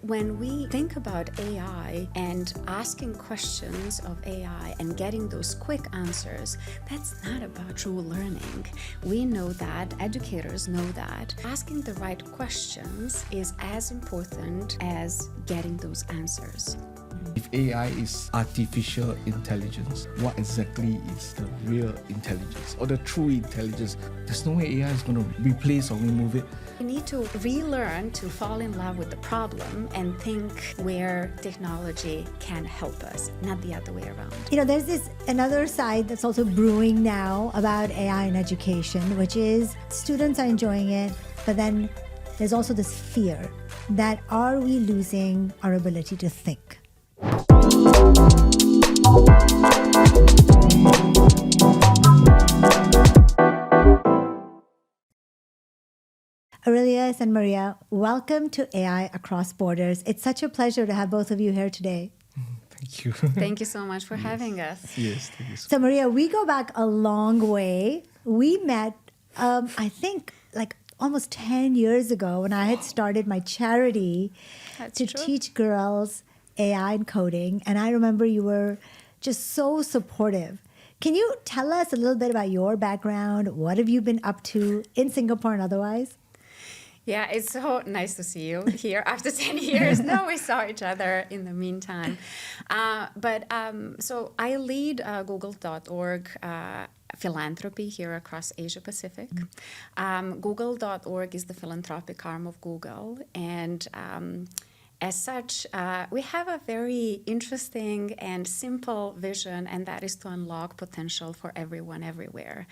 when we think about AI and asking questions of AI and getting those quick answers, that's not about true learning. We know that, educators know that. Asking the right questions is as important as getting those answers. If AI is artificial intelligence, what exactly is the real intelligence or the true intelligence? There's no way AI is going to replace or remove it. We need to relearn to fall in love with the problem and think where technology can help us, not the other way around. There's another side that's also brewing now about AI in education, which is students are enjoying it, but then there's also this fear that are we losing our ability to think? Aurelius and Marija, welcome to AI Across Borders. It's such a pleasure to have both of you here today. Thank you. Thank you so much for having us. Yes, thank you. So Marija, we go back a long way. We met, I think, like almost 10 years ago when I had started my charity to teach girls AI and coding. And I remember you were just so supportive. Can you tell us a little bit about your background? What have you been up to in Singapore and otherwise? Yeah, it's so nice to see you here after 10 years. No, we saw each other in the meantime. So I lead Google.org philanthropy here across Asia Pacific. Google.org is the philanthropic arm of Google. And as such, we have a very interesting and simple vision, and that is to unlock potential for everyone, everywhere.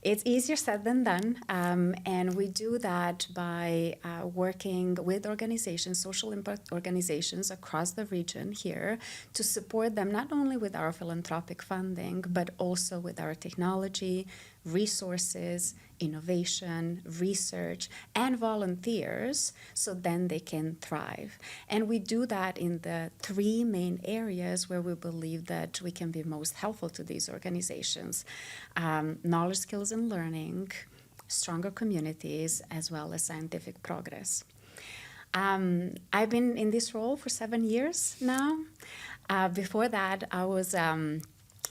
It's easier said than done, and we do that by working with organizations, social impact organizations across the region here to support them not only with our philanthropic funding, but also with our technology, resources, innovation, research, and volunteers, so then they can thrive. And we do that in the three main areas where we believe that we can be most helpful to these organizations: knowledge, skills, and learning, stronger communities, as well as scientific progress. I've been in this role for 7 years now. Before that, I was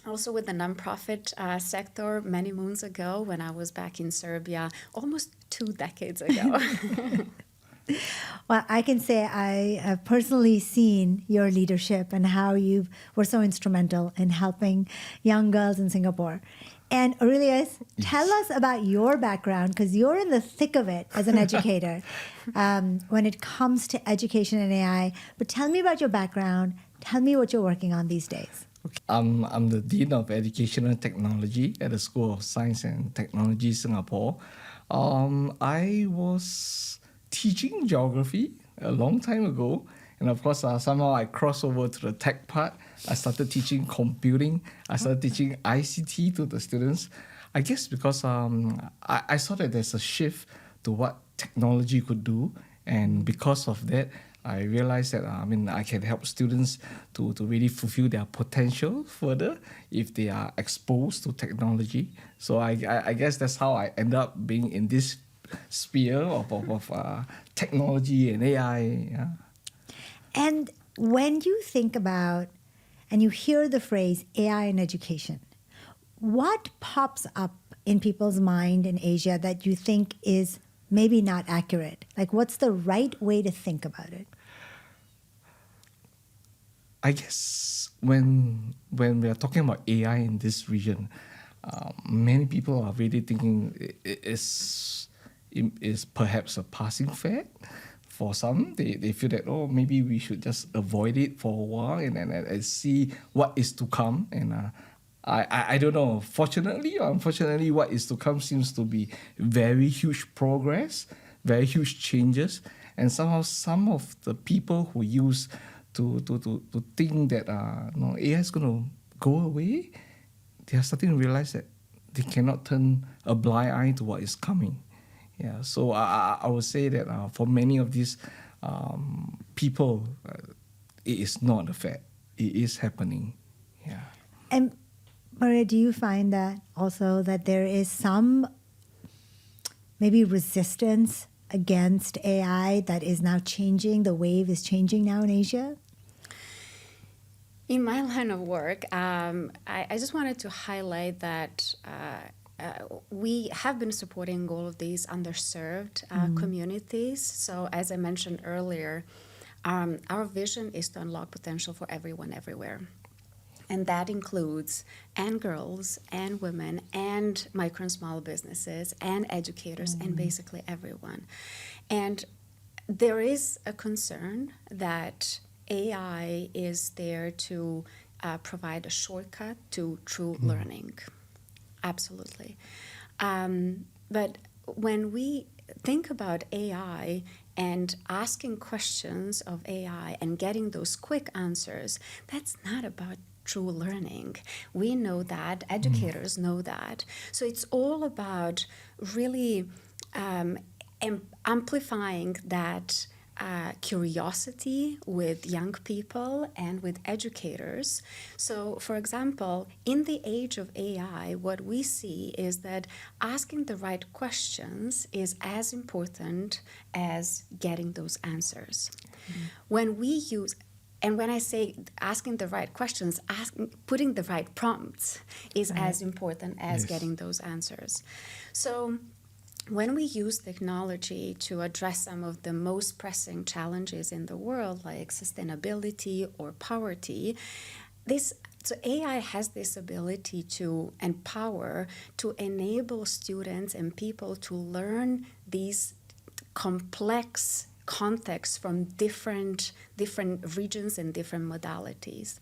also with the nonprofit sector many moons ago when I was back in Serbia, almost 2 decades ago. Well, I can say I have personally seen your leadership and how you were so instrumental in helping young girls in Singapore. And Aurelius, tell us about your background, because you're in the thick of it as an educator when it comes to education and AI. But tell me about your background. Tell me what you're working on these days. Okay. I'm the Dean of Educational Technology at the School of Science and Technology, Singapore. I was teaching geography a long time ago. And of course, somehow I crossed over to the tech part. I started teaching computing. I started teaching ICT to the students. I guess because I saw that there's a shift to what technology could do. And because of that, I realized that I can help students to really fulfill their potential further if they are exposed to technology. So I guess that's how I end up being in this sphere of technology and AI. Yeah. And when you think about and you hear the phrase AI in education, what pops up in people's mind in Asia that you think is maybe not accurate? Like, what's the right way to think about it? I guess when we are talking about AI in this region, many people are really thinking it is perhaps a passing fad. For some, they feel that, maybe we should just avoid it for a while and see what is to come. And I don't know. Fortunately or unfortunately, what is to come seems to be very huge progress, very huge changes. And somehow some of the people who use to think that AI is going to go away, they are starting to realize that they cannot turn a blind eye to what is coming. Yeah, so I would say that for many of these people, it is not a fad. It is happening. Yeah. And Marija, do you find that also that there is some maybe resistance against AI that is now changing? The wave is changing now in Asia? In my line of work, I just wanted to highlight that we have been supporting all of these underserved communities. So as I mentioned earlier, our vision is to unlock potential for everyone everywhere. And that includes and girls and women and micro and small businesses and educators and basically everyone. And there is a concern that AI is there to provide a shortcut to true learning. Absolutely. But when we think about AI and asking questions of AI and getting those quick answers, that's not about true learning. We know that, educators know that. So it's all about really amplifying that curiosity with young people and with educators. So, for example, in the age of AI, what we see is that asking the right questions is as important as getting those answers. When we use and when I say asking the right questions, putting the right prompts is as important as getting those answers. So when we use technology to address some of the most pressing challenges in the world, like sustainability or poverty, so AI has this ability to empower, to enable students and people to learn these complex contexts from different regions and different modalities.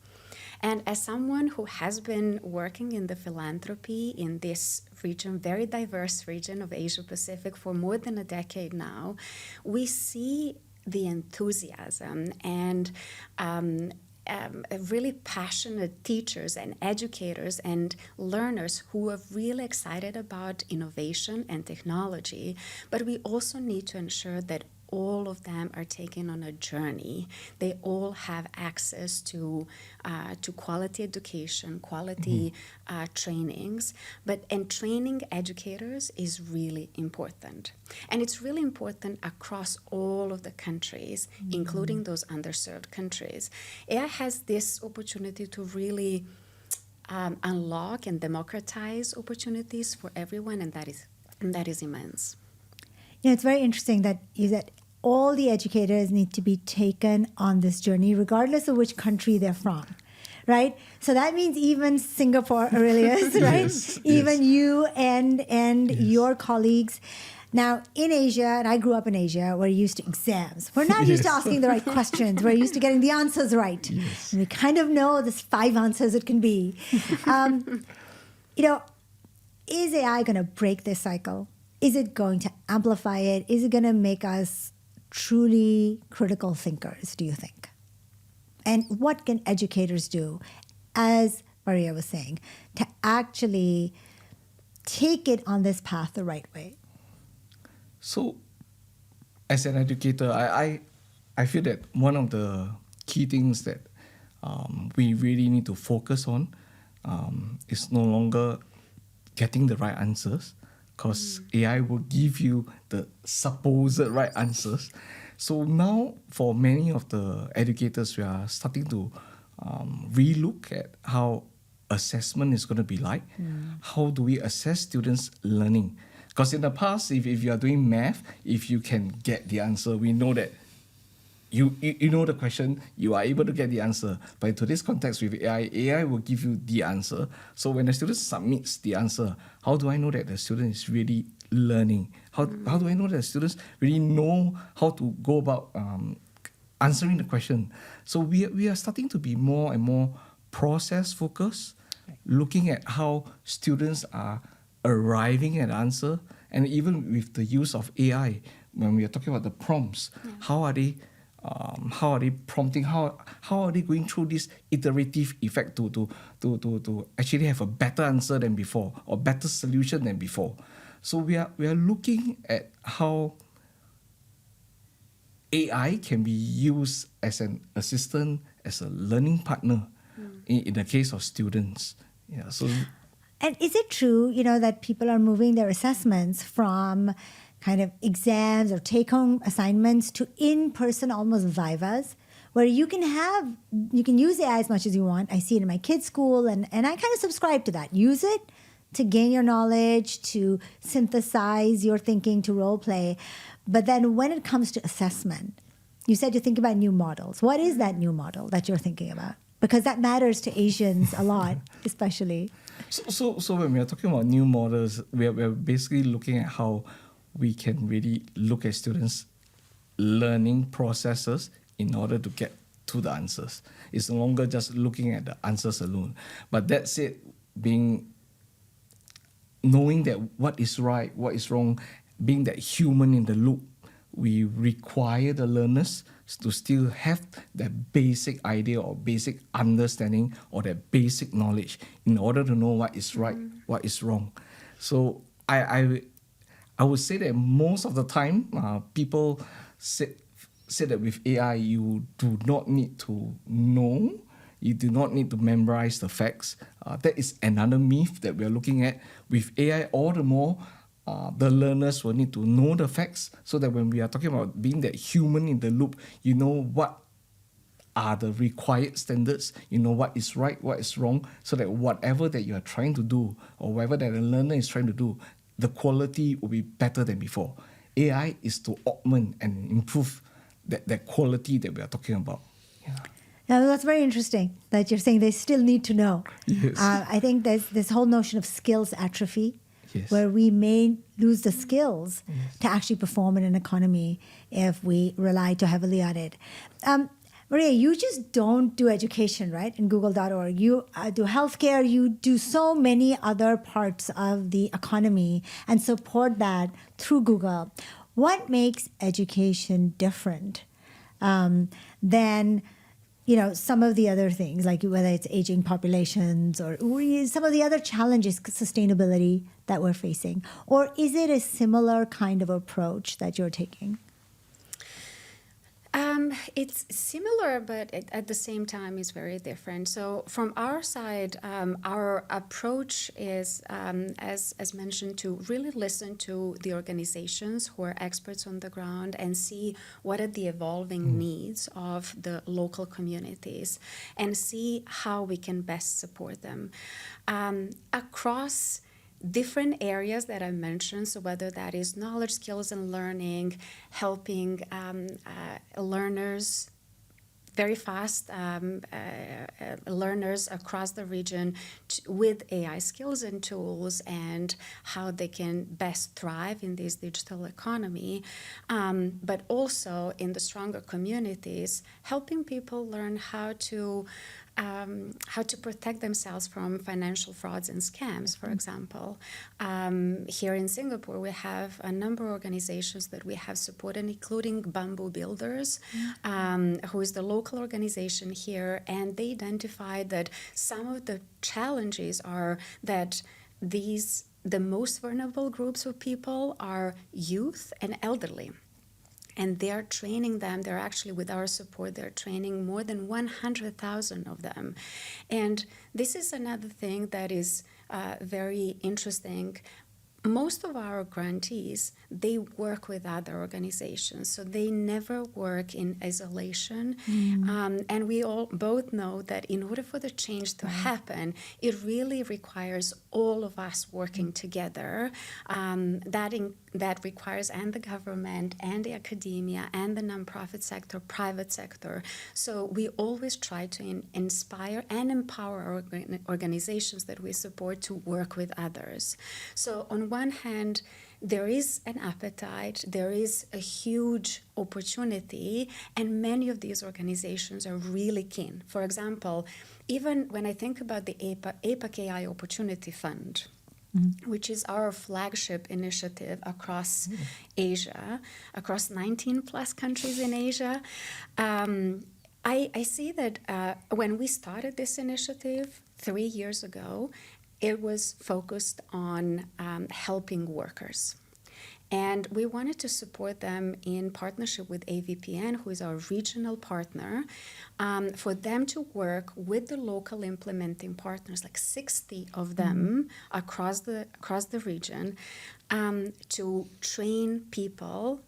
And as someone who has been working in the philanthropy in this region, very diverse region of Asia Pacific for more than a decade now, we see the enthusiasm and really passionate teachers and educators and learners who are really excited about innovation and technology. But we also need to ensure that all of them are taken on a journey. They all have access to quality education, quality trainings. And training educators is really important. And it's really important across all of the countries, including those underserved countries. AI has this opportunity to really unlock and democratize opportunities for everyone, and that is immense. It's very interesting that you said all the educators need to be taken on this journey, regardless of which country they're from, right? So that means even Singapore, Aurelius, right? Even you and your colleagues. Now, in Asia, and I grew up in Asia, we're used to exams. We're not used to asking the right questions. We're used to getting the answers right. And we kind of know there's 5 answers it can be. Is AI going to break this cycle? Is it going to amplify it? Is it going to make us truly critical thinkers, do you think? And what can educators do, as Marija was saying, to actually take it on this path the right way? So, as an educator, I feel that one of the key things that we really need to focus on is no longer getting the right answers, because AI will give you the supposed right answers. So now, for many of the educators, we are starting to relook at how assessment is going to be like. How do we assess students' learning? Because in the past, if you are doing math, if you can get the answer, we know that you know the question, you are able to get the answer. But in today's context with AI will give you the answer. So when the student submits the answer, how do I know that the student is really learning? How do I know that the students really know how to go about answering the question? So we are starting to be more and more process focused, looking at how students are arriving at answer, and even with the use of AI, when we are talking about the prompts, how are they prompting? How are they going through this iterative effect to actually have a better answer than before, or better solution than before? So we are looking at how AI can be used as an assistant, as a learning partner in the case of students. And is it true, that people are moving their assessments from kind of exams or take-home assignments to in-person almost vivas, where you can use AI as much as you want. I see it in my kids' school, and I kind of subscribe to that. Use it to gain your knowledge, to synthesize your thinking, to role play. But then when it comes to assessment, you said you think about new models. What is that new model that you're thinking about? Because that matters to Asians a lot, especially. So when we are talking about new models, we're basically looking at how we can really look at students' learning processes in order to get to the answers. It's no longer just looking at the answers alone. But that said, knowing that what is right, what is wrong, being that human in the loop, we require the learners to still have that basic idea or basic understanding or that basic knowledge in order to know what is right, what is wrong. So I would say that most of the time, people say that with AI, you do not need to know, you do not need to memorize the facts. That is another myth that we are looking at. With AI, all the more, the learners will need to know the facts so that when we are talking about being that human in the loop, you know what are the required standards, you know what is right, what is wrong, so that whatever that you are trying to do or whatever that the learner is trying to do, the quality will be better than before. AI is to augment and improve that quality that we are talking about. Yeah. Now, that's very interesting that you're saying they still need to know. Yes. I think there's this whole notion of skills atrophy, Yes. where we may lose the skills to actually perform in an economy if we rely too heavily on it. Marija, you just don't do education, right, in Google.org. You do healthcare. You do so many other parts of the economy and support that through Google. What makes education different than some of the other things, like whether it's aging populations or some of the other challenges, sustainability that we're facing? Or is it a similar kind of approach that you're taking? It's similar, but at the same time is very different. So from our side, our approach is, as mentioned, to really listen to the organizations who are experts on the ground and see what are the evolving needs of the local communities and see how we can best support them. Across different areas that I mentioned, so whether that is knowledge, skills, and learning, helping learners, very fast learners across the region with AI skills and tools and how they can best thrive in this digital economy, but also in the stronger communities, helping people learn how to protect themselves from financial frauds and scams, for example. Here in Singapore, we have a number of organizations that we have supported, including Bamboo Builders, who is the local organization here, and they identified that some of the challenges are that the most vulnerable groups of people are youth and elderly. And they're training them, they're actually, with our support, they're training more than 100,000 of them. And this is another thing that is very interesting. Most of our grantees, they work with other organizations, so they never work in isolation. And we all both know that in order for the change to happen, it really requires all of us working together. That requires and the government and the academia and the nonprofit sector, private sector. So we always try to inspire and empower our organizations that we support to work with others. So on one hand, there is an appetite, there is a huge opportunity, and many of these organizations are really keen. For example, even when I think about the APAC AI Opportunity Fund, which is our flagship initiative across Asia, across 19 plus countries in Asia. I see that when we started this initiative 3 years ago, it was focused on helping workers. And we wanted to support them in partnership with AVPN, who is our regional partner, for them to work with the local implementing partners, like 60 of them across the region, to train people.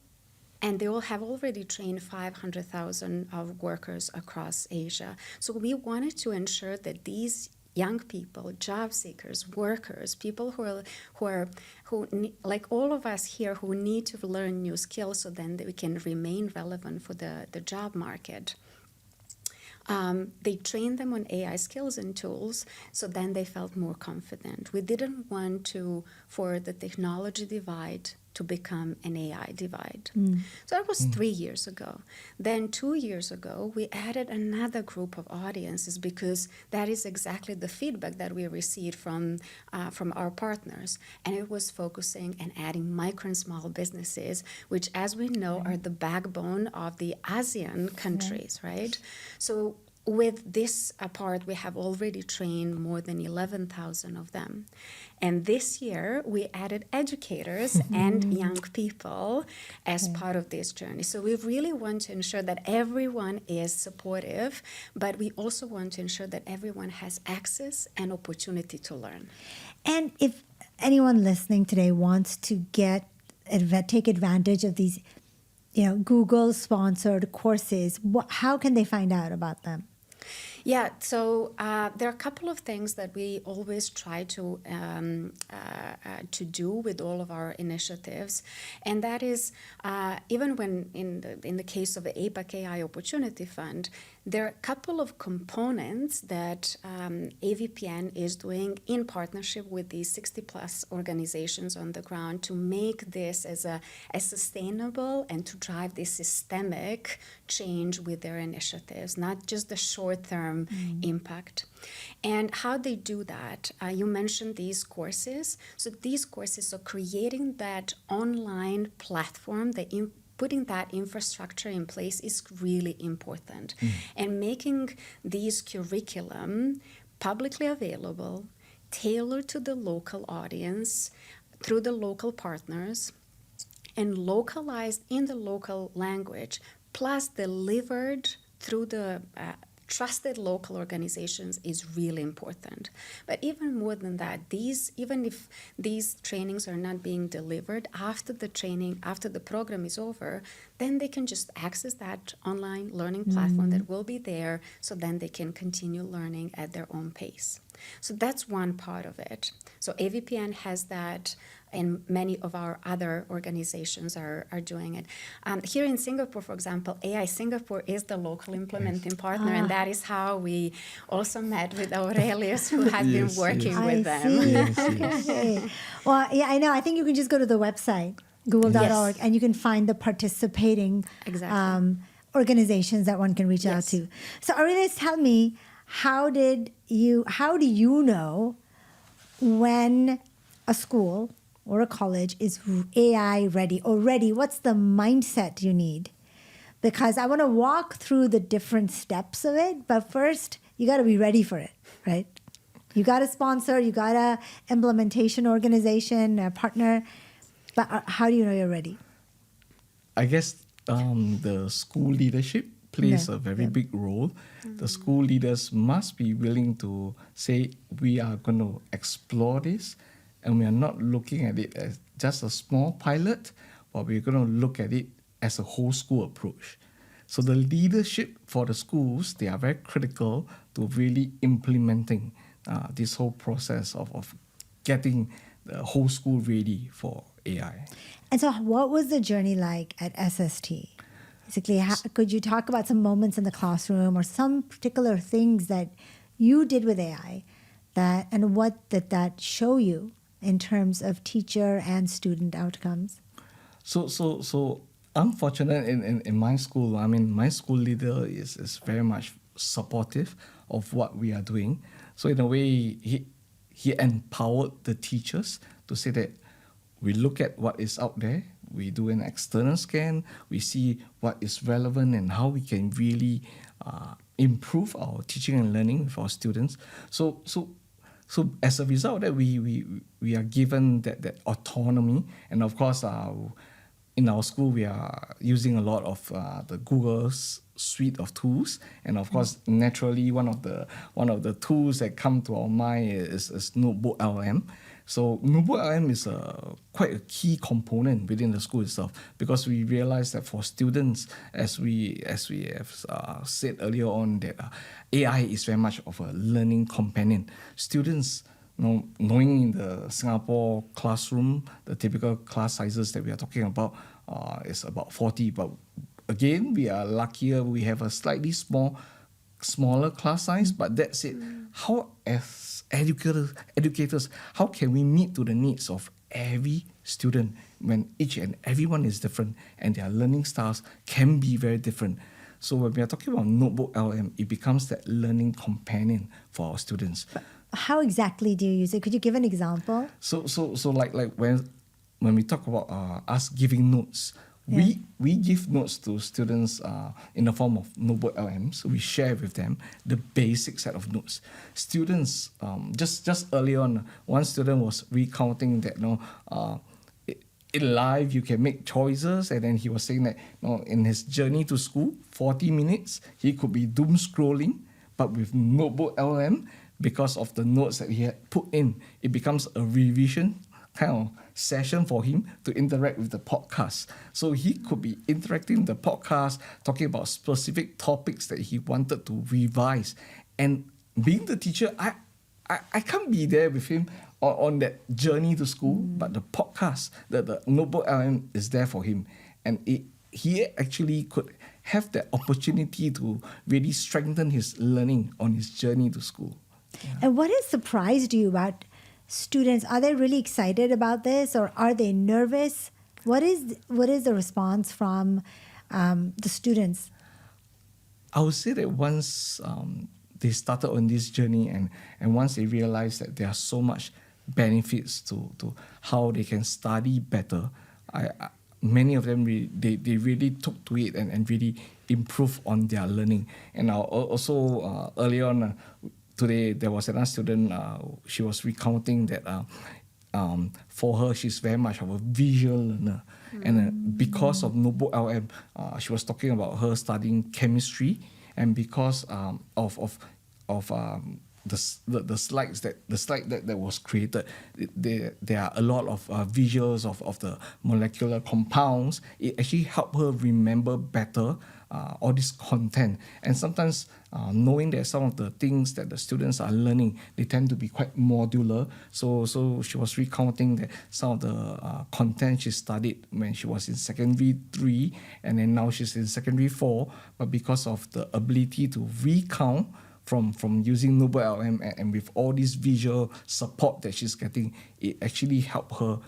And they all have already trained 500,000 of workers across Asia. So we wanted to ensure that these young people, job seekers, workers, people who like all of us here, who need to learn new skills so then that we can remain relevant for the job market. They trained them on AI skills and tools, so then they felt more confident. We didn't want for the technology divide to become an AI divide. So that was 3 years ago. Then 2 years ago, we added another group of audiences because that is exactly the feedback that we received from our partners. And it was focusing and adding micro and small businesses, which, as we know, are the backbone of the ASEAN countries, right? So with this part, we have already trained more than 11,000 of them. And this year, we added educators and young people as part of this journey. So we really want to ensure that everyone is supportive, but we also want to ensure that everyone has access and opportunity to learn. And if anyone listening today wants to take advantage of these, Google-sponsored courses, how can they find out about them? Yeah, so there are a couple of things that we always try to do with all of our initiatives, and that is even when in the case of the APAC AI Opportunity Fund, there are a couple of components that AVPN is doing in partnership with these 60-plus organizations on the ground to make this as sustainable and to drive this systemic change with their initiatives, not just the short-term impact. And how they do that, you mentioned these courses. So these courses are creating that online platform, putting that infrastructure in place is really important. And making these curriculum publicly available, tailored to the local audience, through the local partners, and localized in the local language, plus delivered through the trusted local organizations is really important. But even more than that, even if these trainings are not being delivered after the program is over, then they can just access that online learning platform that will be there, so then they can continue learning at their own pace. So that's one part of it. So AVPN has that, and many of our other organizations are doing it. Here in Singapore, for example, AI Singapore is the local implementing partner, and that is how we also met with Aurelius, who has been working with them. Okay. Well, yeah, I know. I think you can just go to the website, google.org, and you can find the participating organizations that one can reach out to. So Aurelius, tell me, how do you know when a school or a college is AI ready or ready? What's the mindset you need? Because I want to walk through the different steps of it, but first you got to be ready for it, right? You got a sponsor, you got a implementation organization, a partner, but how do you know you're ready? I guess the school leadership plays a very big role. The school leaders must be willing to say, we are going to explore this, and we are not looking at it as just a small pilot, but we're going to look at it as a whole school approach. So the leadership for the schools, they are very critical to really implementing this whole process of getting the whole school ready for AI. And so what was the journey like at SST? Basically, could you talk about some moments in the classroom or some particular things that you did with AI and what did that show you in terms of teacher and student outcomes? So unfortunate in my school, I mean, my school leader is very much supportive of what we are doing. So in a way, he empowered the teachers to say that we look at what is out there, we do an external scan, we see what is relevant and how we can really improve our teaching and learning with our students. So So as a result, that we are given that autonomy, and of course, in our school we are using a lot of the Google's suite of tools, and of course, naturally, one of the tools that come to our mind is NotebookLM. So NotebookLM is quite a key component within the school itself, because we realize that for students, as we have said earlier on, that AI is very much of a learning companion. Students, knowing in the Singapore classroom, the typical class sizes that we are talking about is about 40. But again, we are luckier. We have a slightly smaller class size. But that's it. How, as educators, how can we meet to the needs of every student when each and everyone is different and their learning styles can be very different? So when we are talking about NotebookLM, it becomes that learning companion for our students. How exactly do you use it? Could you give an example? So like when we talk about us giving notes, we give notes to students in the form of NotebookLM. So we share with them the basic set of notes. Students, just early on, one student was recounting that in life you can make choices, and then he was saying that in his journey to school, 40 minutes he could be doom scrolling, but with NotebookLM, because of the notes that he had put in, it becomes a revision kind of session for him to interact with the podcast. So he could be interacting with the podcast, talking about specific topics that he wanted to revise. And being the teacher, I can't be there with him on that journey to school, but the podcast, the NotebookLM is there for him. And he actually could have the opportunity to really strengthen his learning on his journey to school. Yeah. And what has surprised you about students? Are they really excited about this, or are they nervous? What is the response from the students? I would say that once they started on this journey, and once they realized that there are so much benefits to how they can study better, many of them they really took to it and really improved on their learning. And also earlier on, today, there was another student, she was recounting that for her, she's very much of a visual learner. And because of NotebookLM, she was talking about her studying chemistry, and because of the slide that was created, there are a lot of visuals of the molecular compounds. It actually helped her remember better all this content. And sometimes knowing that some of the things that the students are learning, they tend to be quite modular. So she was recounting that some of the content she studied when she was in secondary 3, and then now she's in secondary 4. But because of the ability to recount from using NotebookLM and with all this visual support that she's getting, it actually helped her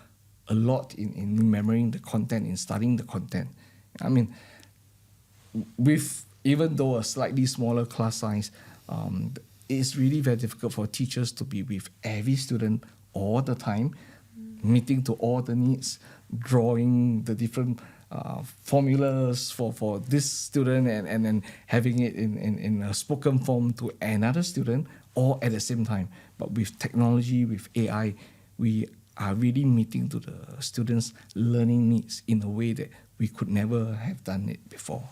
a lot in remembering the content, in studying the content. I mean, with even though a slightly smaller class size, it's really very difficult for teachers to be with every student all the time, meeting to all the needs, drawing the different formulas for this student, and then having it in a spoken form to another student, all at the same time. But with technology, with AI, we are really meeting to the students' learning needs in a way that we could never have done it before.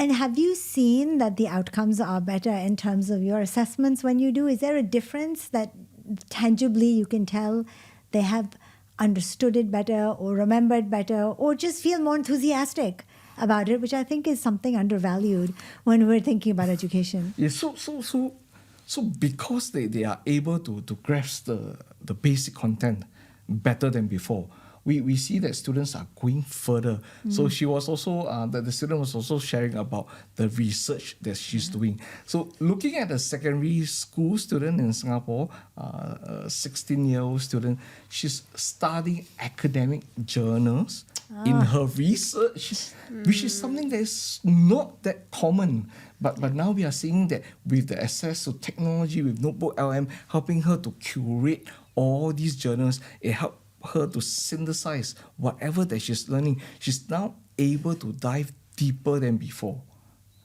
And have you seen that the outcomes are better in terms of your assessments when you do? Is there a difference that tangibly you can tell they have understood it better or remembered better or just feel more enthusiastic about it, which I think is something undervalued when we're thinking about education? Yeah, so because they are able to grasp the basic content better than before, we see that students are going further. So she was also, the student was also sharing about the research that she's doing. So looking at a secondary school student in Singapore, a 16-year-old student, she's studying academic journals in her research, which is something that is not that common. But now we are seeing that with the access to technology, with NotebookLM helping her to curate all these journals, it helped her to synthesize whatever that she's learning. She's now able to dive deeper than before.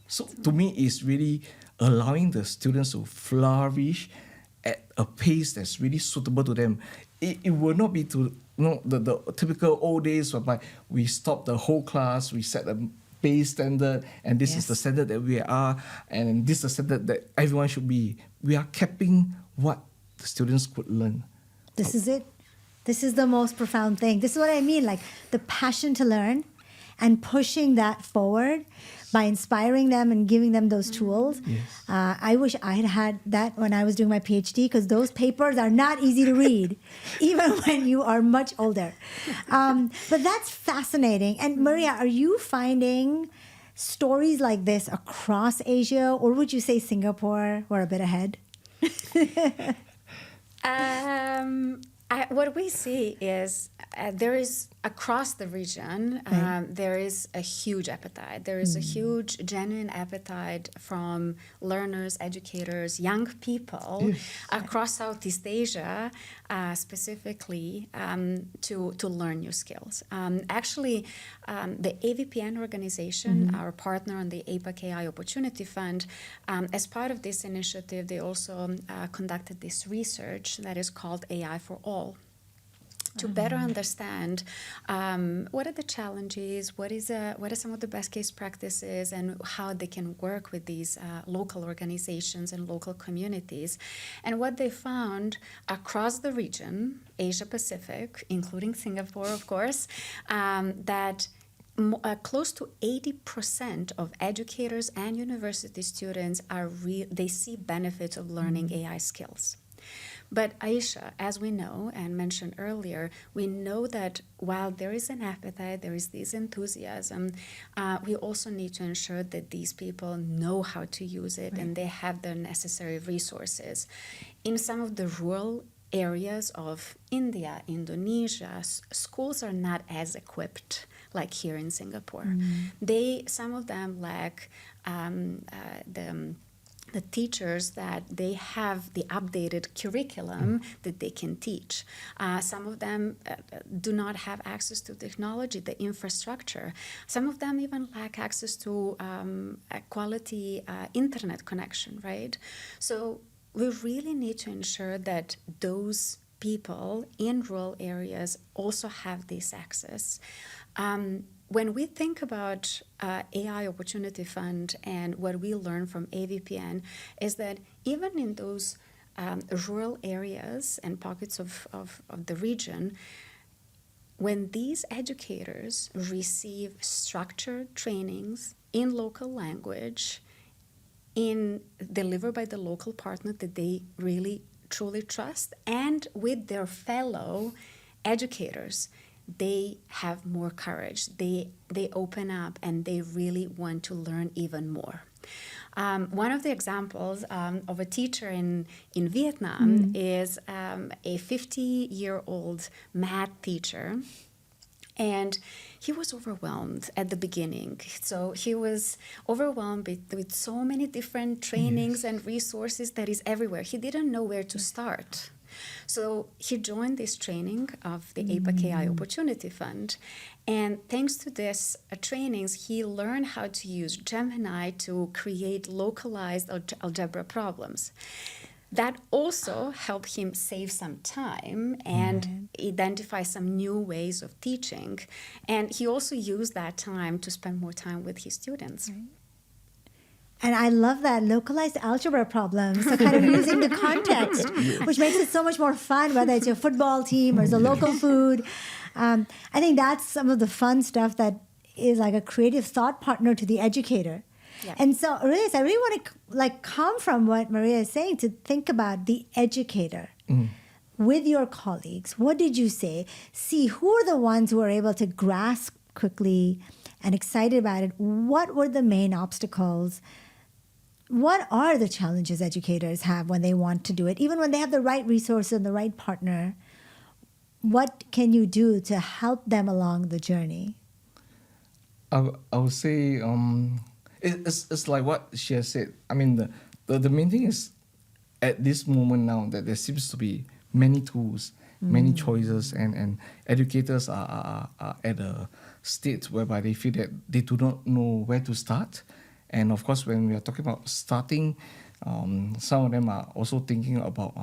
So to me, it's really allowing the students to flourish at a pace that's really suitable to them. It will not be to the typical old days whereby we stop the whole class, we set a base standard, and this is the standard that we are, and this is the standard that everyone should be. We are capping what the students could learn. This is it. This is the most profound thing. This is what I mean, like the passion to learn and pushing that forward by inspiring them and giving them those tools. Yes. I wish I had had that when I was doing my PhD, because those papers are not easy to read, even when you are much older. But that's fascinating. And Marija, are you finding stories like this across Asia, or would you say Singapore, we're a bit ahead? What we see is there is, across the region, there is a huge appetite. There is a huge, genuine appetite from learners, educators, young people across Southeast Asia, specifically, to learn new skills. Actually, the AVPN organization, our partner on the APAC AI Opportunity Fund, as part of this initiative, they also conducted this research that is called AI for All, to better understand what are the challenges, what are some of the best case practices, and how they can work with these local organizations and local communities. And what they found across the region, Asia Pacific, including Singapore, of course, that close to 80% of educators and university students they see benefits of learning AI skills. But Ayesha, as we know and mentioned earlier, we know that while there is an appetite, there is this enthusiasm, we also need to ensure that these people know how to use it and they have the necessary resources. In some of the rural areas of India, Indonesia, schools are not as equipped like here in Singapore. Some of them lack the teachers that they have the updated curriculum that they can teach. Some of them do not have access to technology, the infrastructure. Some of them even lack access to a quality internet connection, right? So we really need to ensure that those people in rural areas also have this access. When we think about AI Opportunity Fund and what we learn from AVPN is that even in those rural areas and pockets of the region, when these educators receive structured trainings in local language, delivered by the local partner that they really truly trust, and with their fellow educators, they have more courage. They open up and they really want to learn even more. One of the examples of a teacher in Vietnam is a 50-year-old math teacher. And he was overwhelmed at the beginning. So he was overwhelmed with so many different trainings and resources that is everywhere. He didn't know where to start. So he joined this training of the APAC AI Opportunity Fund. And thanks to this trainings, he learned how to use Gemini to create localized algebra problems. That also helped him save some time and identify some new ways of teaching. And he also used that time to spend more time with his students. And I love that, localized algebra problems. So kind of using the context, which makes it so much more fun, whether it's your football team or it's a local food. I think that's some of the fun stuff that is like a creative thought partner to the educator. Yeah. And so, Aurelius, I really want to come from what Marija is saying to think about the educator. With your colleagues, what did you say? See, who are the ones who are able to grasp quickly and excited about it? What were the main obstacles? What are the challenges educators have when they want to do it? Even when they have the right resources and the right partner, what can you do to help them along the journey? I would say it's like what she has said. I mean, the main thing is at this moment now that there seems to be many tools, many choices, and educators are at a state whereby they feel that they do not know where to start. And of course, when we are talking about starting, Some of them are also thinking about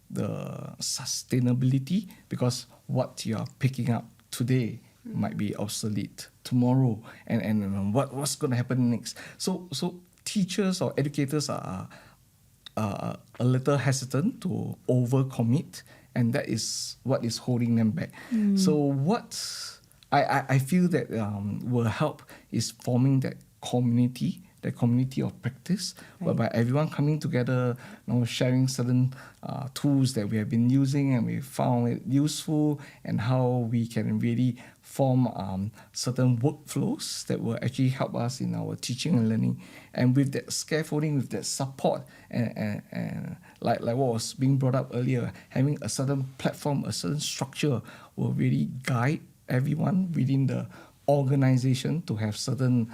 the sustainability, because what you are picking up today might be obsolete tomorrow, and what's going to happen next. So teachers or educators are a little hesitant to overcommit, and that is what is holding them back. So what I feel that will help is forming that community of practice, whereby everyone coming together, sharing certain tools that we have been using and we found it useful, and how we can really form certain workflows that will actually help us in our teaching and learning. And with that scaffolding, with that support, and like what was being brought up earlier, having a certain platform, a certain structure will really guide everyone within the organization to have certain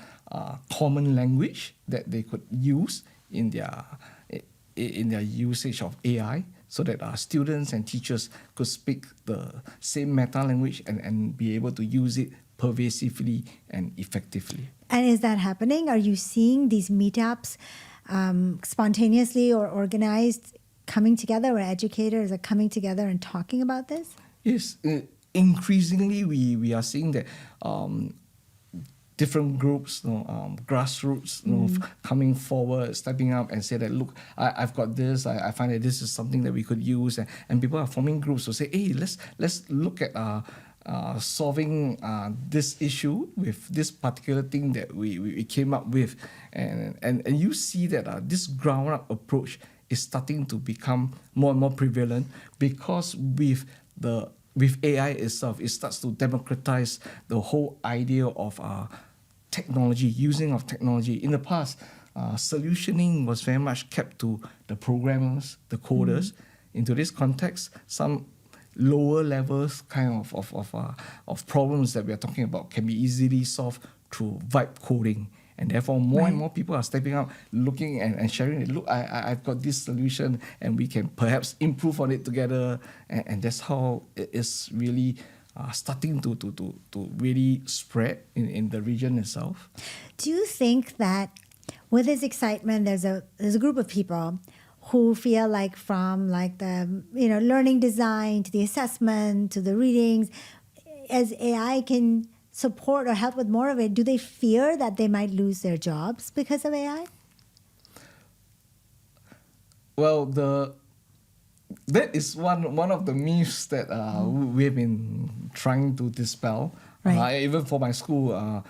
common language that they could use in their usage of AI, so that our students and teachers could speak the same meta language and be able to use it pervasively and effectively. And is that happening? Are you seeing these meetups spontaneously or organized coming together, where educators are coming together and talking about this? Yes, increasingly we are seeing that different groups, grassroots, coming forward, stepping up and say that, look, I've got this, I find that this is something that we could use, and people are forming groups to say, hey, let's look at solving this issue with this particular thing that we came up with, and you see that this ground up approach is starting to become more and more prevalent, because with AI itself, it starts to democratize the whole idea of technology, using of technology. In the past, solutioning was very much kept to the programmers, the coders. Into this context, some lower levels kind of problems that we are talking about can be easily solved through vibe coding. And therefore, more and more people are stepping up, looking and sharing it. Look, I've got this solution, and we can perhaps improve on it together. And that's how it is really starting to really spread in the region itself. Do you think that with this excitement, there's a group of people who feel like, from like the learning design to the assessment to the readings, as AI can support or help with more of it, do they fear that they might lose their jobs because of AI? Well, that is one of the myths that we've been trying to dispel. Right. Even for my school,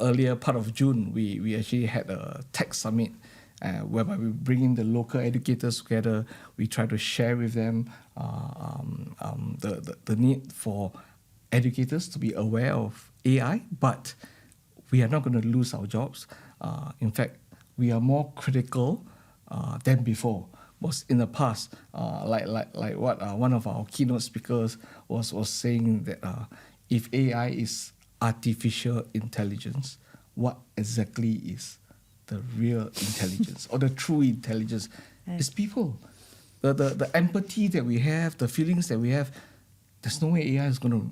earlier part of June, we actually had a tech summit whereby we bring in the local educators together. We try to share with them the need for educators to be aware of AI, but we are not going to lose our jobs. In fact, we are more critical than before. Was in the past, like what one of our keynote speakers was saying, that if AI is artificial intelligence, what exactly is the real intelligence or the true intelligence? Right. It's people. The empathy that we have, the feelings that we have, there's no way AI is going to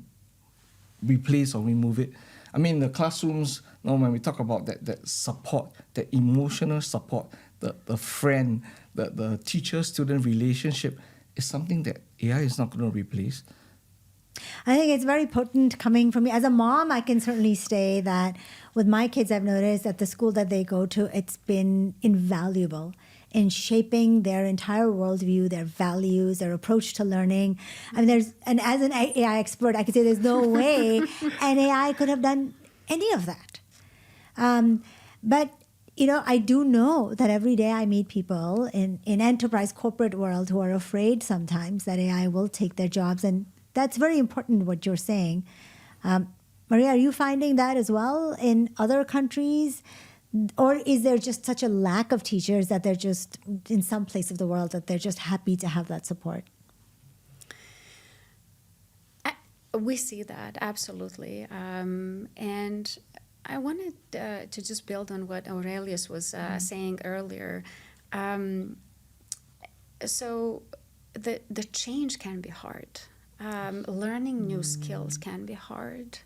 replace or remove it. I mean, in the classrooms, when we talk about that support, that emotional support, the friend, the teacher-student relationship is something that AI is not going to replace. I think it's very potent coming from me. As a mom, I can certainly say that with my kids, I've noticed at the school that they go to, it's been invaluable in shaping their entire worldview, their values, their approach to learning. I mean, and as an AI expert, I could say there's no way an AI could have done any of that. But I do know that every day I meet people in enterprise corporate world who are afraid sometimes that AI will take their jobs. And that's very important what you're saying. Marija, are you finding that as well in other countries? Or is there just such a lack of teachers that they're just, in some place of the world, that they're just happy to have that support? We see that, absolutely. And I wanted to just build on what Aurelius was saying earlier. So the change can be hard. Learning new skills can be hard.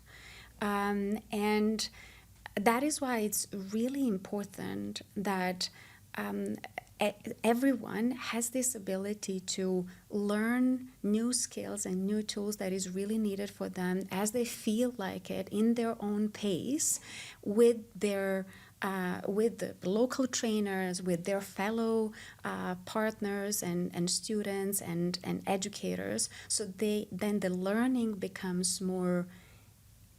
And that is why it's really important that everyone has this ability to learn new skills and new tools that is really needed for them as they feel like it in their own pace with their with the local trainers, with their fellow partners and students and educators. So then the learning becomes more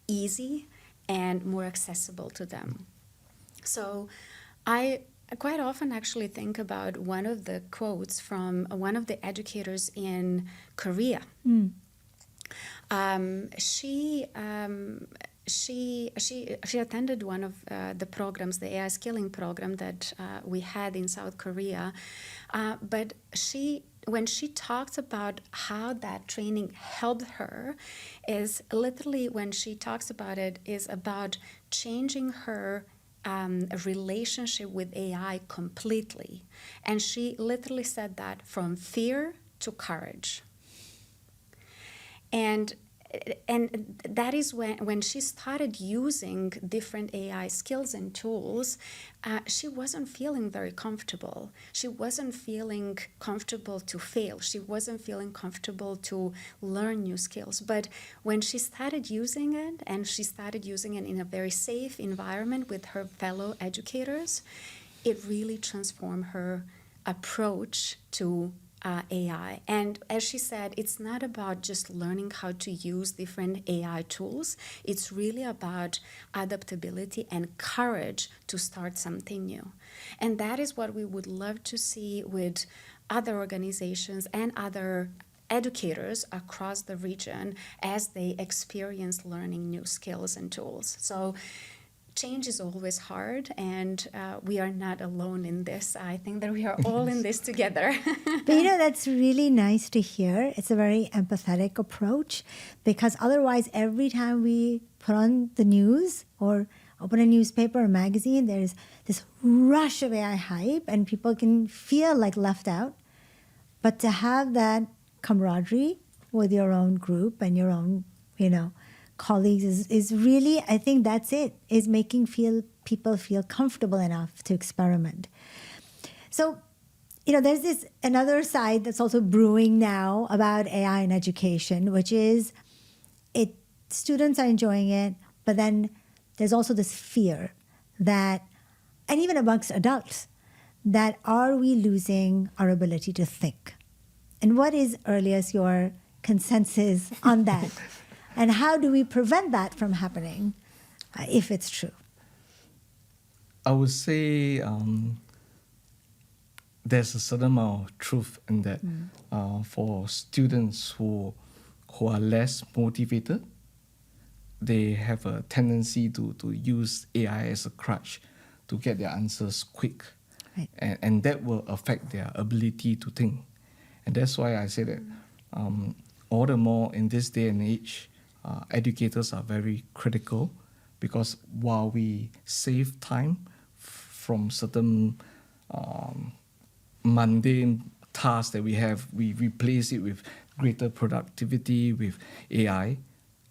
easy and more accessible to them. So I quite often actually think about one of the quotes from one of the educators in Korea. She attended one of the programs, the AI skilling program that we had in South Korea. But when she talks about how that training helped her, is literally when she talks about it is about changing her relationship with AI completely. And she literally said that from fear to courage. And that is when she started using different AI skills and tools, she wasn't feeling very comfortable. She wasn't feeling comfortable to fail. She wasn't feeling comfortable to learn new skills. But when she started using it, and she started using it in a very safe environment with her fellow educators, it really transformed her approach to AI. And as she said, it's not about just learning how to use different AI tools. It's really about adaptability and courage to start something new. And that is what we would love to see with other organizations and other educators across the region as they experience learning new skills and tools. So change is always hard, and we are not alone in this. I think that we are all in this together. But that's really nice to hear. It's a very empathetic approach, because otherwise every time we put on the news or open a newspaper or magazine, there's this rush of AI hype and people can feel like left out. But to have that camaraderie with your own group and your own, colleagues is really, I think that's it, is making people feel comfortable enough to experiment. So, there's this another side that's also brewing now about AI in education, which is students are enjoying it, but then there's also this fear that, and even amongst adults, that are we losing our ability to think? And what is, Aurelius, your consensus on that? And how do we prevent that from happening, if it's true? I would say there's a certain amount of truth in that. For students who are less motivated, they have a tendency to use AI as a crutch to get their answers quick. Right. And that will affect their ability to think. And that's why I say that all the more in this day and age, educators are very critical, because while we save time from certain mundane tasks that we have, we replace it with greater productivity with AI.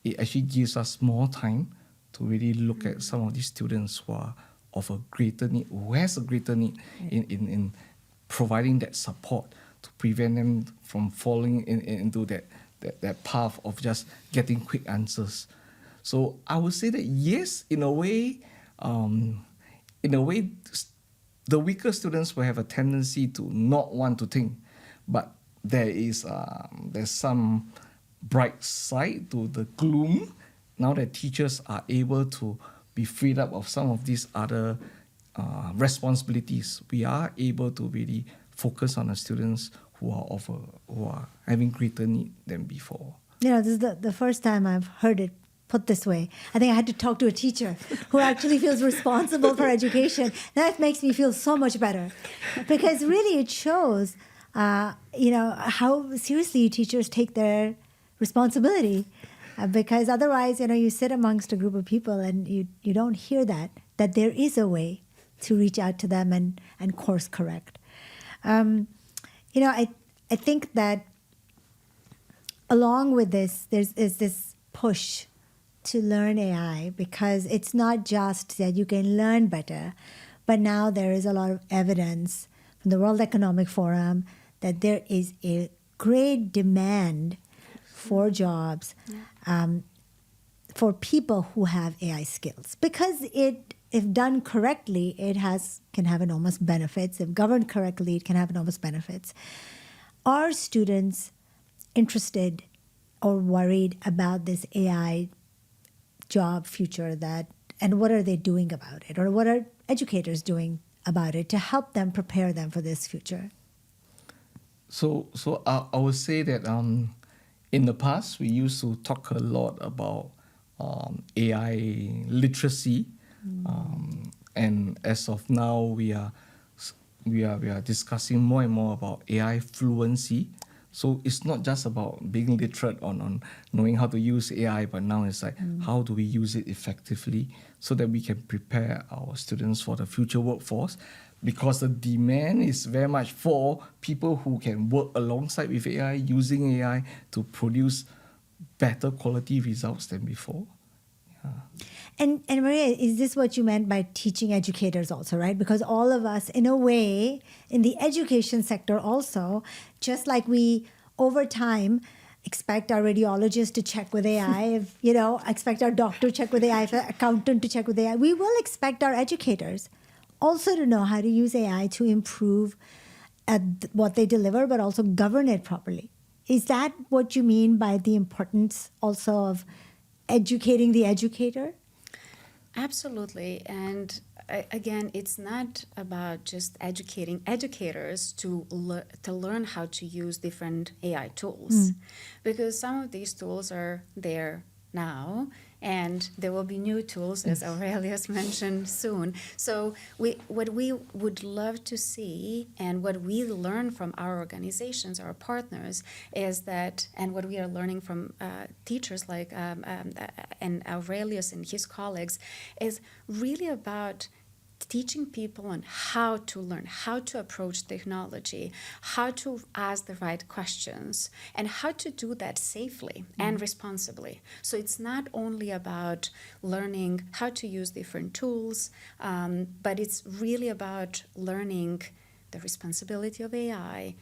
It actually gives us more time to really look at some of these students who are of a greater need, who has a greater need in providing that support to prevent them from falling into that path of just getting quick answers. So I would say that yes, in a way, the weaker students will have a tendency to not want to think, but there's some bright side to the gloom. Now that teachers are able to be freed up of some of these other responsibilities, we are able to really focus on the students who are having greater need than before. This is the first time I've heard it put this way. I think I had to talk to a teacher who actually feels responsible for education. That makes me feel so much better, because really it shows, how seriously teachers take their responsibility. Because otherwise, you sit amongst a group of people and you don't hear that there is a way to reach out to them and course correct. I think that along with this, there's this push to learn AI, because it's not just that you can learn better, But now there is a lot of evidence from the World Economic Forum that there is a great demand for jobs for people who have AI skills, because if done correctly, can have enormous benefits. If governed correctly, it can have enormous benefits. Are students interested or worried about this AI job future and what are they doing about it? Or what are educators doing about it to help them prepare them for this future? So I would say that in the past, we used to talk a lot about AI literacy. And as of now, we are discussing more and more about AI fluency. So it's not just about being literate on knowing how to use AI, but now it's like how do we use it effectively so that we can prepare our students for the future workforce, because the demand is very much for people who can work alongside with AI, using AI to produce better quality results than before. And Marija, is this what you meant by teaching educators also, right? Because all of us, in a way, in the education sector also, just like we, over time, expect our radiologist to check with AI, expect our doctor to check with AI, accountant to check with AI, we will expect our educators also to know how to use AI to improve at what they deliver, but also govern it properly. Is that what you mean by the importance also of educating the educator? Absolutely. And again, it's not about just educating educators to learn how to use different AI tools, because some of these tools are there now, and there will be new tools, as Aurelius mentioned, soon. So what we would love to see, and what we learn from our organizations, our partners, is that, and what we are learning from teachers like and Aurelius and his colleagues, is really about teaching people on how to learn, how to approach technology, how to ask the right questions, and how to do that safely and responsibly. So it's not only about learning how to use different tools, but it's really about learning the responsibility of AI,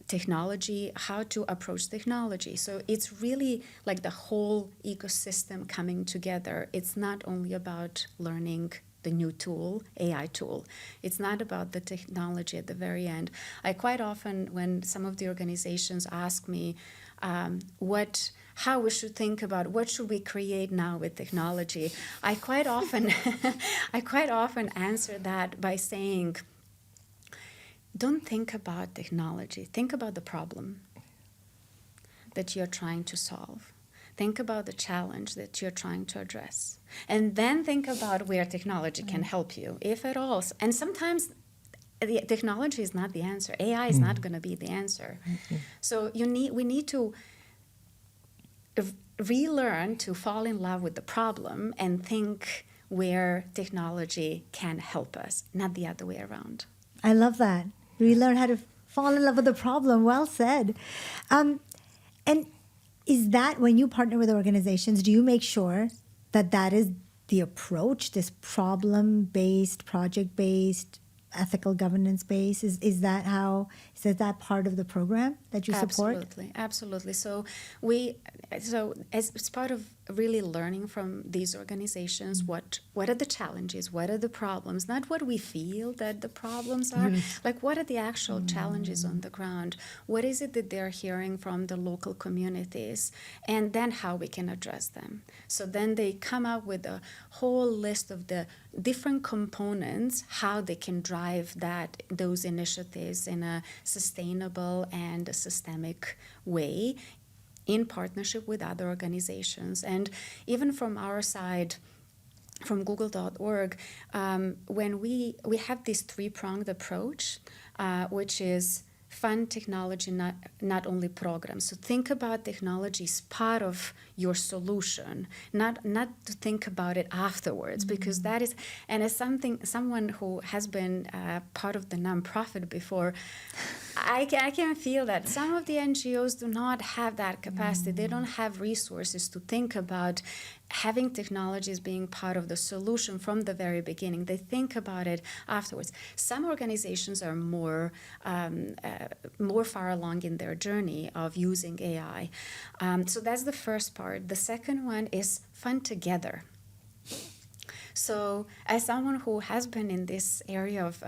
technology, how to approach technology. So it's really like the whole ecosystem coming together. It's not only about learning the new tool, AI tool. It's not about the technology at the very end. I quite often, when some of the organizations ask me how we should think about what should we create now with technology, I quite often answer that by saying, don't think about technology. Think about the problem that you're trying to solve. Think about the challenge that you're trying to address. And then think about where technology can help you, if at all. And sometimes the technology is not the answer. AI is not going to be the answer. So we need to relearn to fall in love with the problem and think where technology can help us, not the other way around. I love that. Relearn how to fall in love with the problem. Well said. And is that, when you partner with organizations, do you make sure that is the approach, this problem-based, project-based, ethical governance-based? Is that part of the program that you support? Absolutely. So as part of really learning from these organizations, what are the challenges, what are the problems, not what we feel that the problems are, like what are the actual challenges on the ground, what is it that they're hearing from the local communities, and then how we can address them. So then they come up with a whole list of the different components, how they can drive those initiatives in a sustainable and a systemic way, in partnership with other organizations. And even from our side, from Google.org, when we have this three-pronged approach, which is fund technology, not only programs. So think about technology as part of your solution, not to think about it afterwards, because that is, and as someone who has been part of the nonprofit before, I can feel that. Some of the NGOs do not have that capacity. They don't have resources to think about having technologies being part of the solution from the very beginning. They think about it afterwards. Some organizations are more far along in their journey of using AI. So that's the first part. The second one is fund together. So as someone who has been in this area of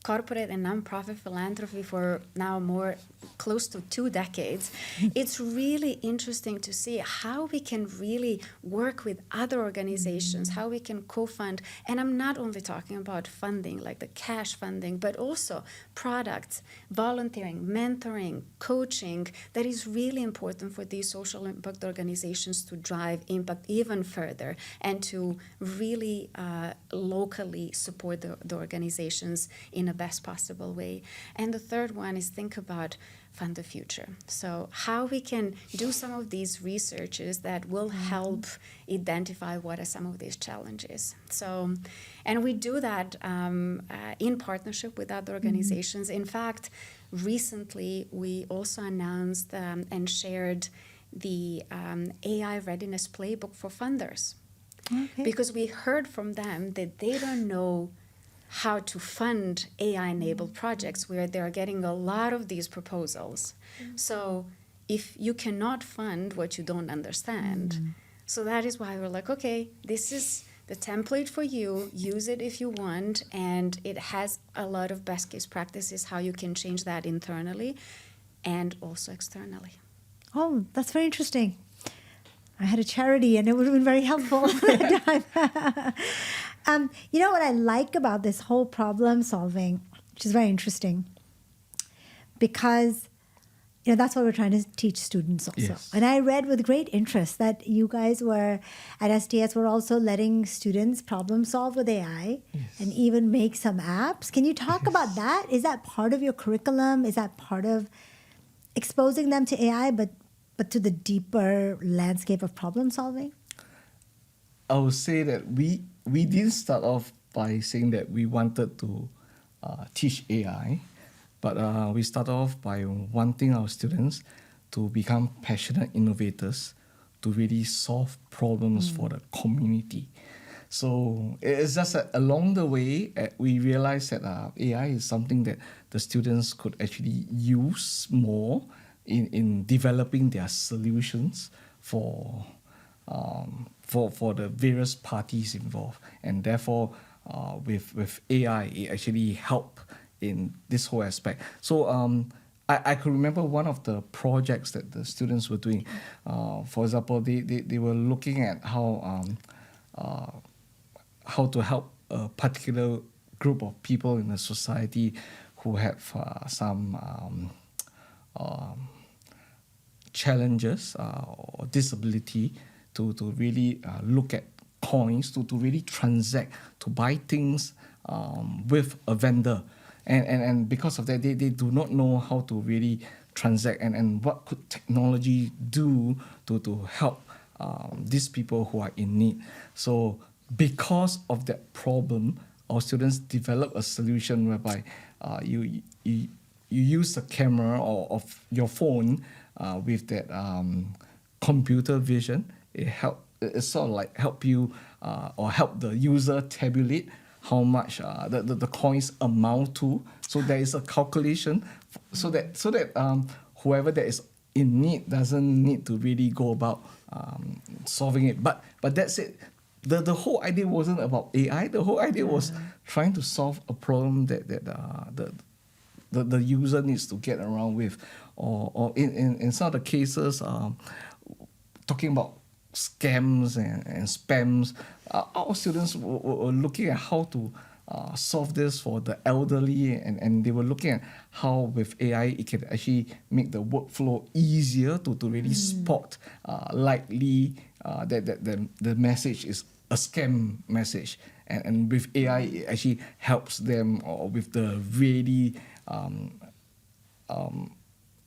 corporate and nonprofit philanthropy for now more close to 2 decades, it's really interesting to see how we can really work with other organizations, how we can co-fund. And I'm not only talking about funding, like the cash funding, but also products, volunteering, mentoring, coaching, that is really important for these social impact organizations to drive impact even further and to really locally support the organizations in a best possible way. And the third one is think about fund the future. So how we can do some of these researches that will help identify what are some of these challenges. So, and we do that in partnership with other organizations. In fact, recently we also announced and shared the AI Readiness Playbook for funders. Okay. Because we heard from them that they don't know how to fund AI-enabled projects where they're getting a lot of these proposals. So if you cannot fund what you don't understand, so that is why we're like, okay, this is the template for you, use it if you want, and it has a lot of best case practices, how you can change that internally and also externally. Oh, that's very interesting. I had a charity and it would have been very helpful at that time. You know what I like about this whole problem solving, which is very interesting, because that's what we're trying to teach students also. Yes. And I read with great interest that you guys were at STS were also letting students problem solve with AI and even make some apps. Can you talk about that? Is that part of your curriculum? Is that part of exposing them to AI, but to the deeper landscape of problem solving? I would say that we didn't start off by saying that we wanted to teach AI, but we started off by wanting our students to become passionate innovators, to really solve problems for the community. So it's just that along the way, we realized that AI is something that the students could actually use more in developing their solutions for the various parties involved, and therefore with AI it actually help in this whole aspect. So I could remember one of the projects that the students were doing. For example, they were looking at how to help a particular group of people in the society who have some challenges or disability to really look at coins, to really transact, to buy things with a vendor. And because of that, they do not know how to really transact and what could technology do to help these people who are in need. So because of that problem, our students develop a solution whereby you use the camera of your phone with that computer vision. It sort of like help you or help the user tabulate how much the coins amount to. So there is a calculation so that whoever that is in need doesn't need to really go about solving it. But that's it. The whole idea wasn't about AI. The whole idea was trying to solve a problem that the user needs to get around with, or in some of the cases, talking about scams and spams. Our students were looking at how to solve this for the elderly, and they were looking at how with AI it can actually make the workflow easier to really spot likely that the message is a scam message. And with AI, it actually helps them, or with the really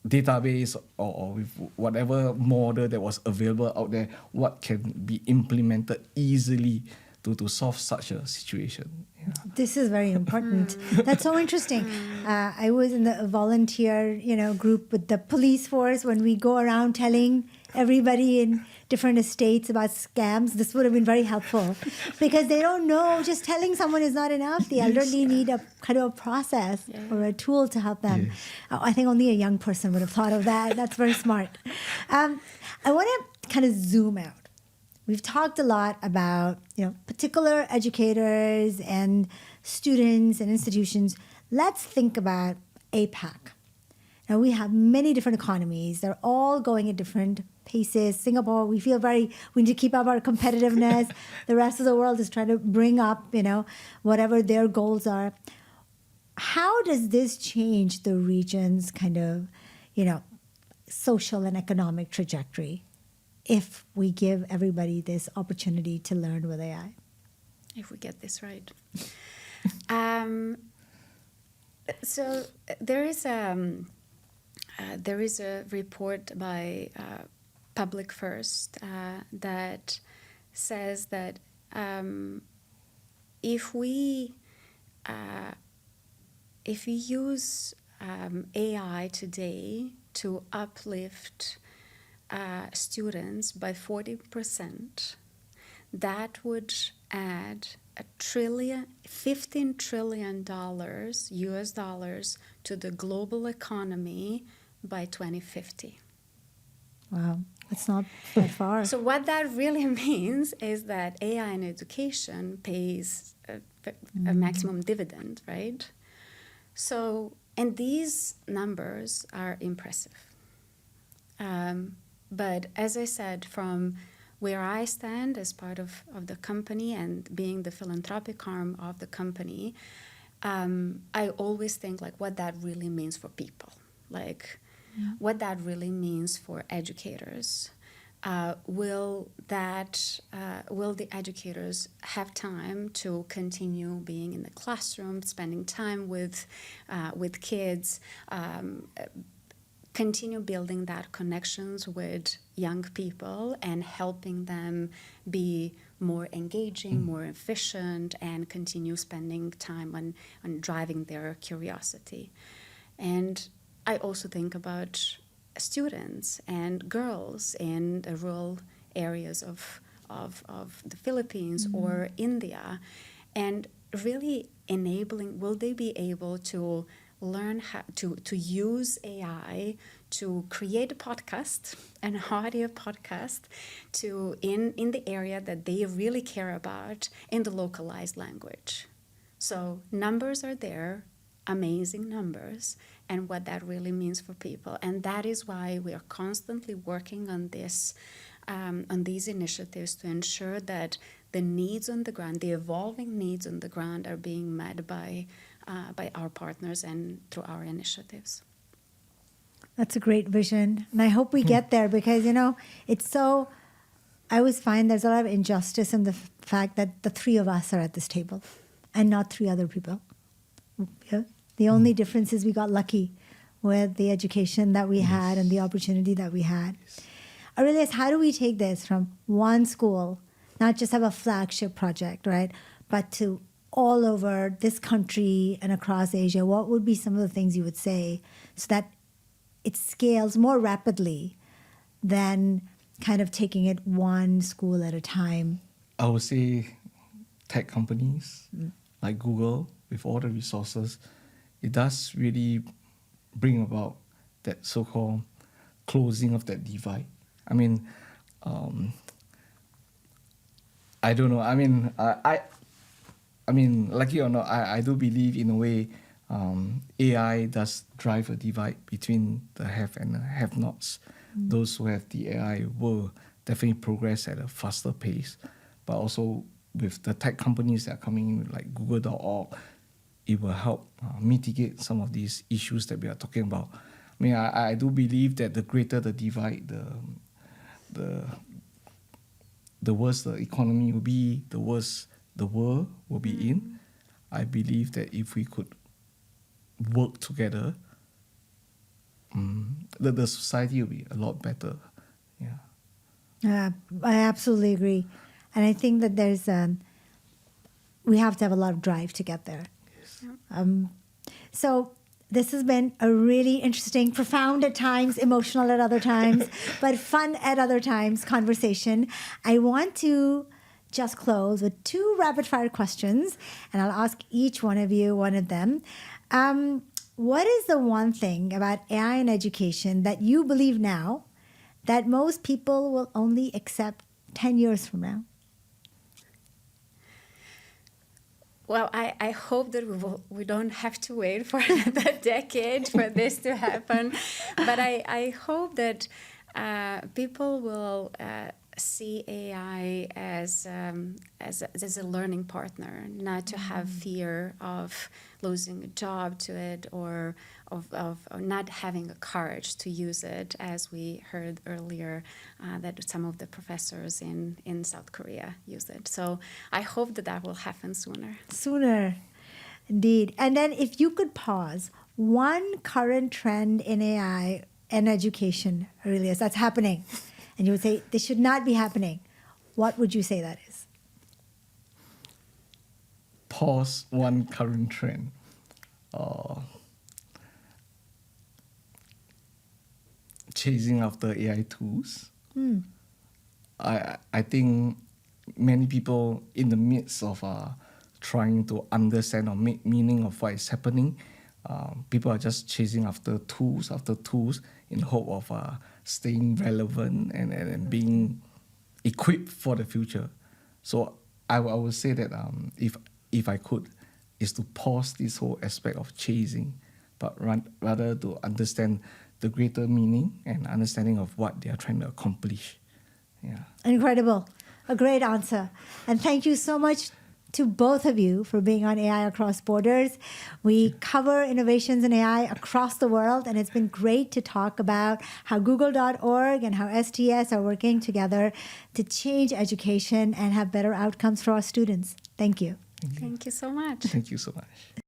database or with whatever model that was available out there, what can be implemented easily to solve such a situation. Yeah. This is very important. That's so interesting. I was in the volunteer, group with the police force when we go around telling everybody in different estates about scams. This would have been very helpful because they don't know. Just telling someone is not enough. The elderly need a kind of a process or a tool to help them. Yes. I think only a young person would have thought of that. That's very smart. I want to kind of zoom out. We've talked a lot about, particular educators and students and institutions. Let's think about APAC. Now, we have many different economies. They're all going at different paces. Singapore, we need to keep up our competitiveness. The rest of the world is trying to bring up, whatever their goals are. How does this change the region's kind of, social and economic trajectory if we give everybody this opportunity to learn with AI? If we get this right. So there is a report by Public First that says that if we use AI today to uplift students by 40%, that would add $15 trillion US dollars to the global economy by 2050. Wow, that's not that far. So what that really means is that AI in education pays a maximum dividend, right? So, and these numbers are impressive. But as I said, from where I stand as part of the company and being the philanthropic arm of the company, I always think like what that really means for people, like what that really means for educators. Will the educators have time to continue being in the classroom, spending time with kids, continue building that connections with young people and helping them be more engaging, more efficient, and continue spending time on driving their curiosity. And I also think about students and girls in the rural areas of the Philippines or India, and really enabling, will they be able to learn how to use AI to create a podcast, an audio podcast, in the area that they really care about in the localized language. So numbers are there, amazing numbers, and what that really means for people. And that is why we are constantly working on this, on these initiatives to ensure that the needs on the ground, the evolving needs on the ground, are being met by our partners and through our initiatives. That's a great vision. And I hope we get there because, it's so, I always find there's a lot of injustice in the fact that the three of us are at this table and not three other people. Yeah? The only difference is we got lucky with the education that we had and the opportunity that we had. Aurelius, how do we take this from one school, not just have a flagship project, right, but to all over this country and across Asia? What would be some of the things you would say so that it scales more rapidly than kind of taking it one school at a time? I would say tech companies like Google, with all the resources, it does really bring about that so-called closing of that divide. I mean, I don't know. I mean, lucky or not, I do believe in a way AI does drive a divide between the have and the have-nots. Those who have the AI will definitely progress at a faster pace, but also with the tech companies that are coming in, like Google.org, it will help mitigate some of these issues that we are talking about. I mean, I do believe that the greater the divide, the worse the economy will be, the worse the world will be in. I believe that if we could work together, the society will be a lot better. Yeah. I absolutely agree. And I think that there's we have to have a lot of drive to get there. So this has been a really interesting, profound at times, emotional at other times, but fun at other times conversation. I want to just close with 2 rapid-fire questions, and I'll ask each one of you one of them. What is the one thing about AI in education that you believe now that most people will only accept 10 years from now? Well, I hope that we don't have to wait for another decade for this to happen. But I hope that people will see AI as a learning partner, not to have fear of losing a job to it, or of not having the courage to use it, as we heard earlier that some of the professors in South Korea use it. So I hope that will happen sooner. Sooner, indeed. And then if you could pause one current trend in AI and education, Aurelius, that's happening, and you would say this should not be happening, what would you say that is? Pause one current trend. Chasing after AI tools. I think many people in the midst of trying to understand or make meaning of what is happening, people are just chasing after tools in hope of staying relevant and being equipped for the future. So I would say that if I could, is to pause this whole aspect of chasing, but rather to understand the greater meaning and understanding of what they are trying to accomplish. Yeah. Incredible. A great answer. And thank you so much to both of you for being on AI Across Borders. We cover innovations in AI across the world, and it's been great to talk about how Google.org and how STS are working together to change education and have better outcomes for our students. Thank you. Thank you so much. Thank you so much.